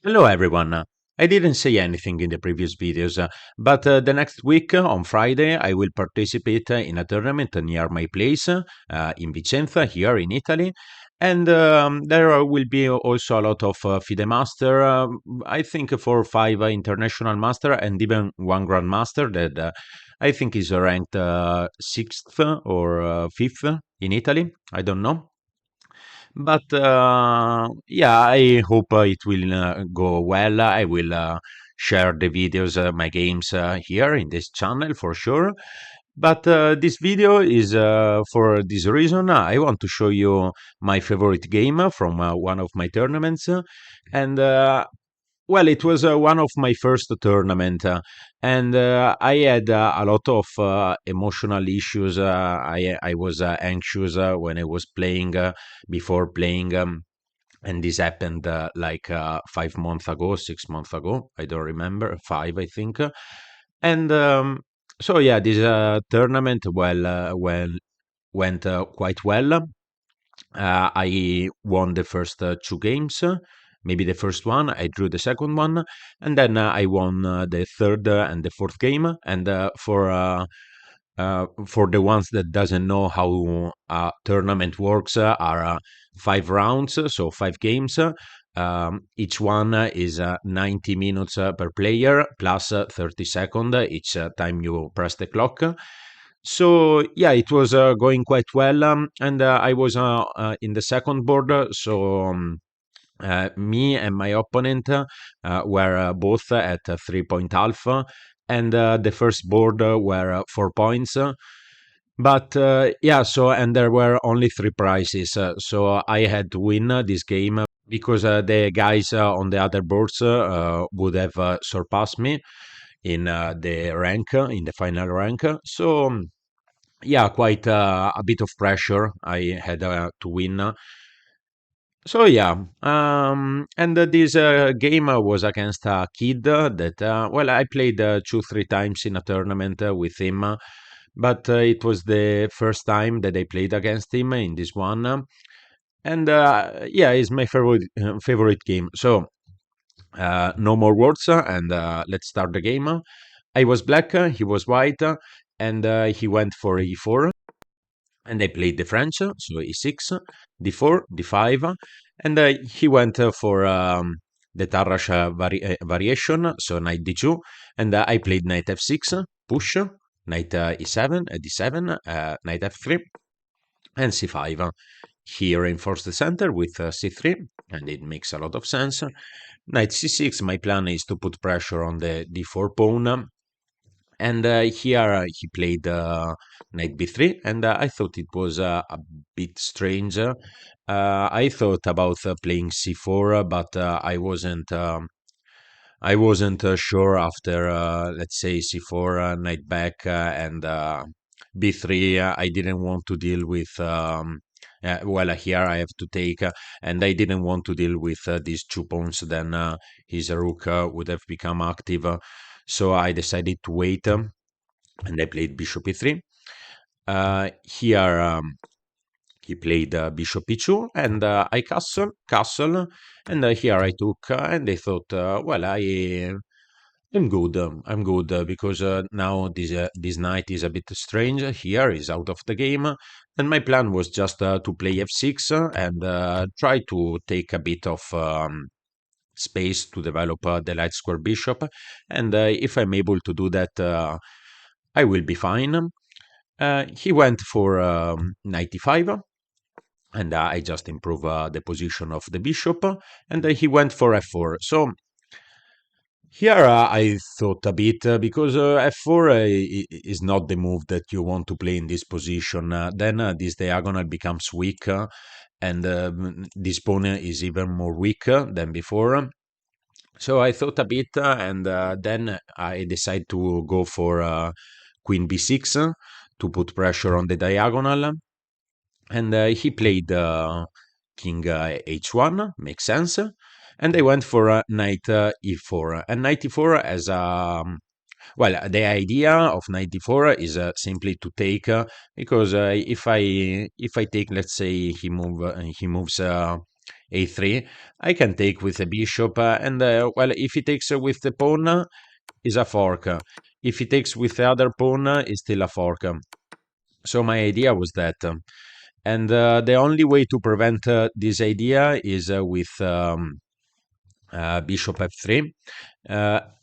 Hello everyone. I didn't say anything in the previous videos, but the next week on Friday I will participate in a tournament near my place in Vicenza here in Italy, and there will be also a lot of FIDE Master. I think 4 or 5 international master and even one Grandmaster that I think is ranked sixth or fifth in Italy. I don't know. But yeah, I hope it will go well. I will share the videos, my games here in this channel for sure. But this video is for this reason. I want to show you my favorite game from one of my tournaments, and well, it was one of my first tournament, and I had a lot of emotional issues. I was anxious when I was playing before playing, and this happened 5 months ago, 6 months ago. I don't remember, five, I think. And so yeah, this tournament went quite well. I won the first two games, maybe the first one. I drew the second one, and then I won the third and the fourth game. And for the ones that doesn't know how a tournament works, are 5 rounds, so 5 games. Each one is 90 minutes per player plus 30 seconds each time you press the clock. So yeah, it was going quite well, and I was in the second board. Me and my opponent were both at 3 point alpha, and the first board were 4 points. But yeah, so and there were only three prizes, so I had to win this game because the guys on the other boards would have surpassed me in the rank, in the final rank. So yeah, quite a bit of pressure I had to win. So yeah, and this game was against a kid that well, I played 2 3 times in a tournament with him, but it was the first time that I played against him in this one, and yeah, it's my favorite game. So no more words, and let's start the game. I was black, he was white, and he went for e4, and I played the French, so e6, d4, d5, and he went for the Tarrasch variation, so knight d2, and I played knight f6, push, knight e7, d7, knight f3, and c5. He reinforced the center with c3, and it makes a lot of sense. Knight c6, my plan is to put pressure on the d4 pawn, and here he played knight b3, and I thought it was a bit strange. I thought about playing c4, but I wasn't sure after let's say c4, knight back, and b3. I didn't want to deal with. Well, here I have to take, and I didn't want to deal with these 2 pawns. Then his rook would have become active. So I decided to wait, and I played bishop e3. Here he played bishop e2, and I castle, and here I took, and I thought, well, I'm good. I'm good because now this knight is a bit strange. Here is out of the game, and my plan was just to play f6 and try to take a bit of space to develop the light square bishop. And if I'm able to do that, I will be fine. He went for knight e5, and I just improve the position of the bishop, and he went for f4. So here I thought a bit because f4 is not the move that you want to play in this position. Then this diagonal becomes weak, and this pawn is even more weak than before. So I thought a bit, and then I decided to go for queen b6 to put pressure on the diagonal, and he played king h1, makes sense, and I went for knight e4. And knight e4 as a well, the idea of knight e4 is simply to take, because if I take, let's say he moves a3, I can take with the bishop, and well, if he takes with the pawn, is a fork. If he takes with the other pawn, is still a fork. So my idea was that, and the only way to prevent this idea is with bishop f3.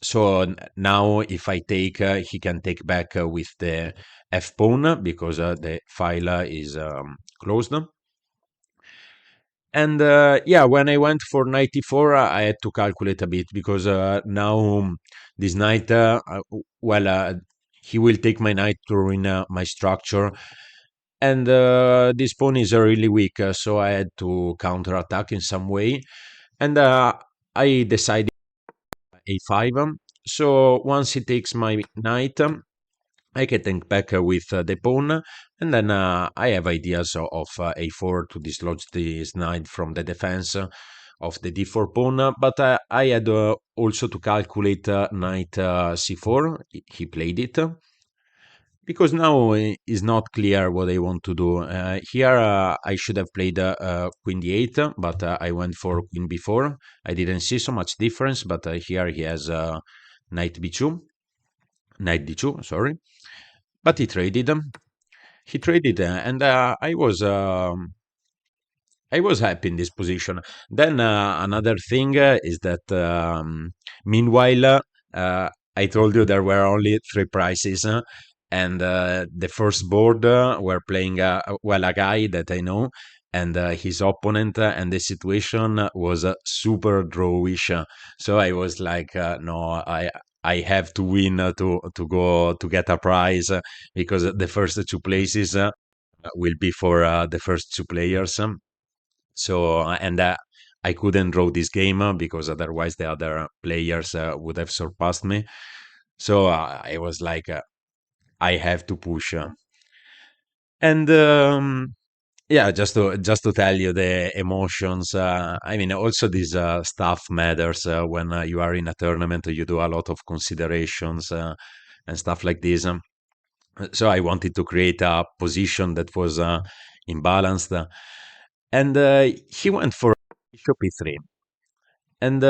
So now if I take, he can take back with the f pawn because the file is closed. And yeah, when I went for knight e4, I had to calculate a bit because now this knight, well, he will take my knight to ruin my structure. And this pawn is really weak, so I had to counterattack in some way. And I decided a5. So once he takes my knight, I can take back with the pawn, and then I have ideas of a4 to dislodge this knight from the defense of the d4 pawn. But I had also to calculate knight c4. He played it. Because now is not clear what I want to do. Here I should have played queen d8, but I went for queen b4. I didn't see so much difference, but here he has knight b2, knight d2, sorry. But he traded them. He traded, and I was happy in this position. Then another thing is that meanwhile, I told you there were only three prices, and the first board were playing well a guy that I know, and his opponent, and the situation was super drawish. So I was like, no, I have to win to go to get a prize because the first two places will be for the first two players. So, and I couldn't draw this game because otherwise the other players would have surpassed me. So I was like, I have to push. And yeah, just to tell you the emotions. I mean, also this stuff matters when you are in a tournament. You do a lot of considerations and stuff like this. So I wanted to create a position that was imbalanced, and he went for bishop e3. And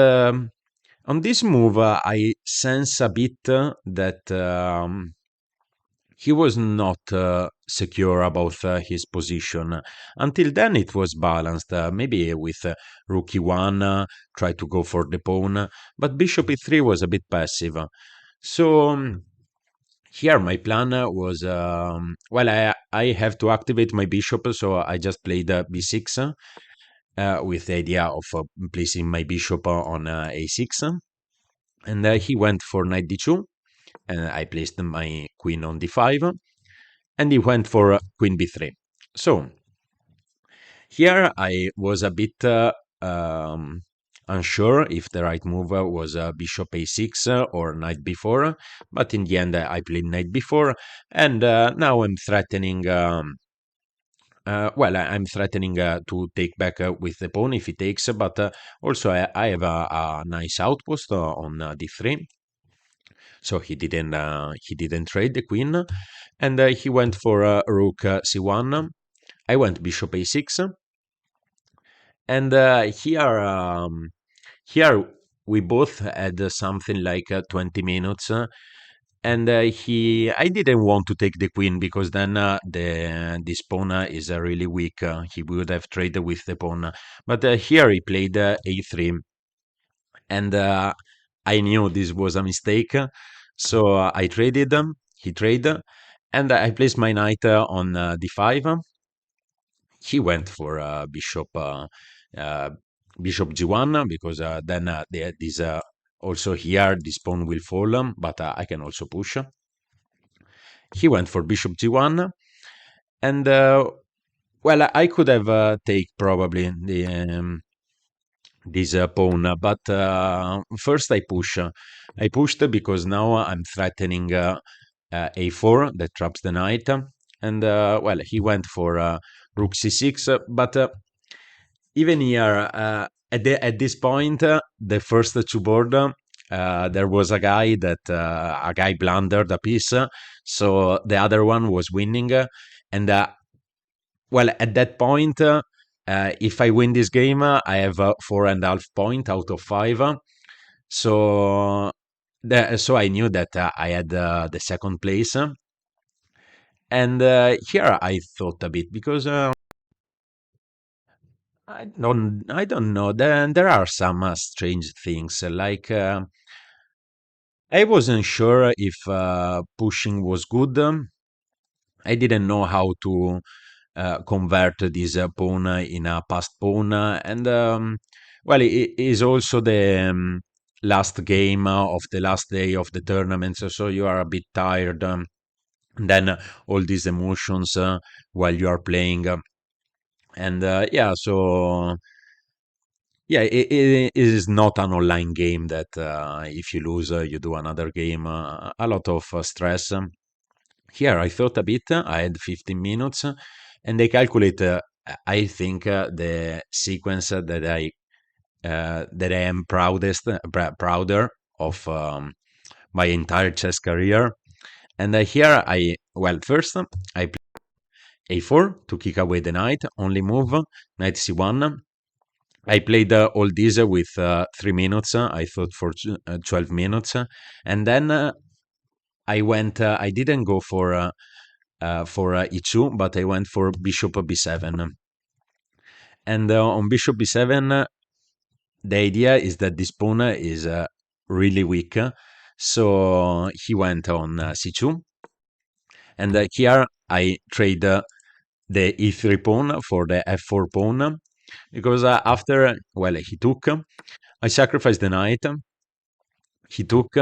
on this move, I sense a bit that he was not secure about his position. Until then, it was balanced. Maybe with rook e1, try to go for the pawn, but bishop e3 was a bit passive. So here my plan was well, I have to activate my bishop, so I just played b6 with the idea of placing my bishop on a6, and he went for knight d2, and I placed my queen on d5, and he went for queen b3. So here I was a bit unsure if the right move was bishop a6 or knight b4, but in the end I played knight b4, and now I'm threatening. Well, I'm threatening to take back with the pawn if he takes, but also I have a nice outpost on d3, so he didn't trade the queen, and he went for rook c1. I went bishop a6, and here we both had something like 20 minutes. And I didn't want to take the queen because then this pawn is really weak. He would have traded with the pawn, but here he played a3, and I knew this was a mistake, so I traded. He traded, and I placed my knight on d5. He went for uh, bishop g1 because then this also here this pawn will fall, but I can also push. He went for bishop g1, and well, I could have take probably the this pawn, but first I push. I pushed because now I'm threatening a4 that traps the knight, and well, he went for rook c6, but even here at this point, the first two board. There was a guy blundered a piece, so the other one was winning, and well, at that point, if I win this game, I have 4.5 point out of 5. So so I knew that I had the second place. And here I thought a bit because I don't know. There are some strange things like I wasn't sure if pushing was good. I didn't know how to convert this pawn in a passed pawn, and well, it is also the last game of the last day of the tournament, so you are a bit tired. Then all these emotions while you are playing, and yeah, so yeah, it is not an online game that if you lose, you do another game. A lot of stress. Here, I thought a bit. I had 15 minutes, and I calculate. I think the sequence that I am prouder of my entire chess career. And here, first I play a4 to kick away the knight. Only move knight c1. I played all these with 3 minutes. I thought for 12 minutes, and then I went. I didn't go for e2, but I went for bishop b7. And on bishop b7, the idea is that this pawn is really weak. So he went on c2, and here I trade the e3 pawn for the f4 pawn because after he took. I sacrificed the knight. He took,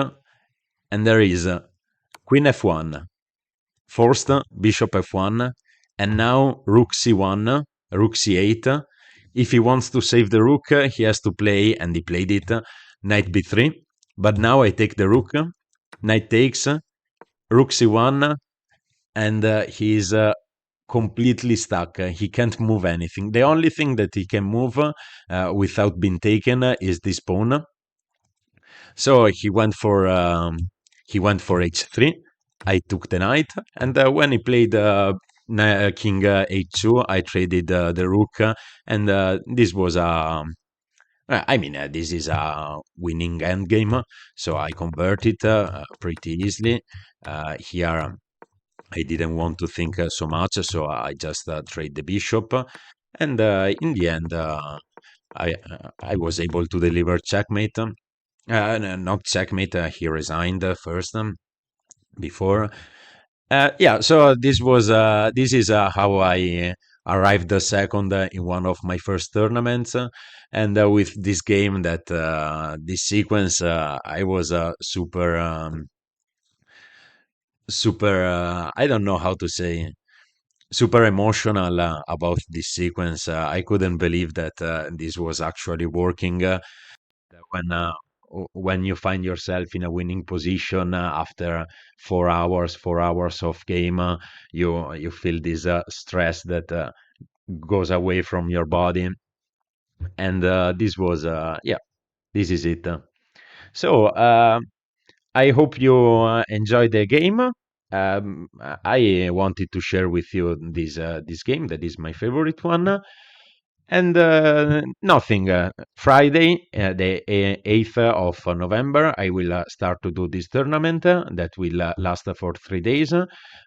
and there is queen f1, forced bishop f1, and now rook c1, rook c8. If he wants to save the rook, he has to play, and he played it, knight b3. But now I take the rook, knight takes, rook c1, and he is completely stuck. He can't move anything. The only thing that he can move without being taken is this pawn. So he went for h3. I took the knight, and when he played king h2, I traded the rook, and this was a. I mean, this is a winning endgame, so I convert it pretty easily. Here, I didn't want to think so much, so I just trade the bishop, and in the end, I was able to deliver checkmate. Not checkmate. He resigned first before. Yeah. So this is how I arrived second in one of my first tournaments, and with this game that this sequence, I was super. I don't know how to say. Super emotional about this sequence. I couldn't believe that this was actually working. When when you find yourself in a winning position after 4 hours of game, you feel this stress that goes away from your body, and this was yeah, this is it. So I hope you enjoy the game. I wanted to share with you this game that is my favorite one. And nothing. Friday, the 8th of November, I will start to do this tournament that will last for 3 days.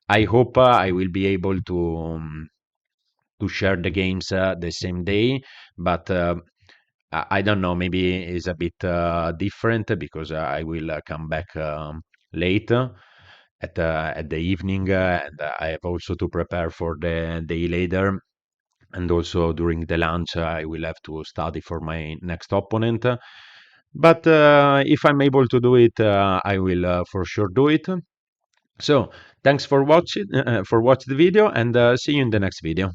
I hope I will be able to share the games the same day, but I don't know. Maybe it's a bit different because I will come back late at the evening, and I have also to prepare for the day later. And also during the lunch, I will have to study for my next opponent. But if I'm able to do it, I will for sure do it. So thanks for watching the video, and see you in the next video.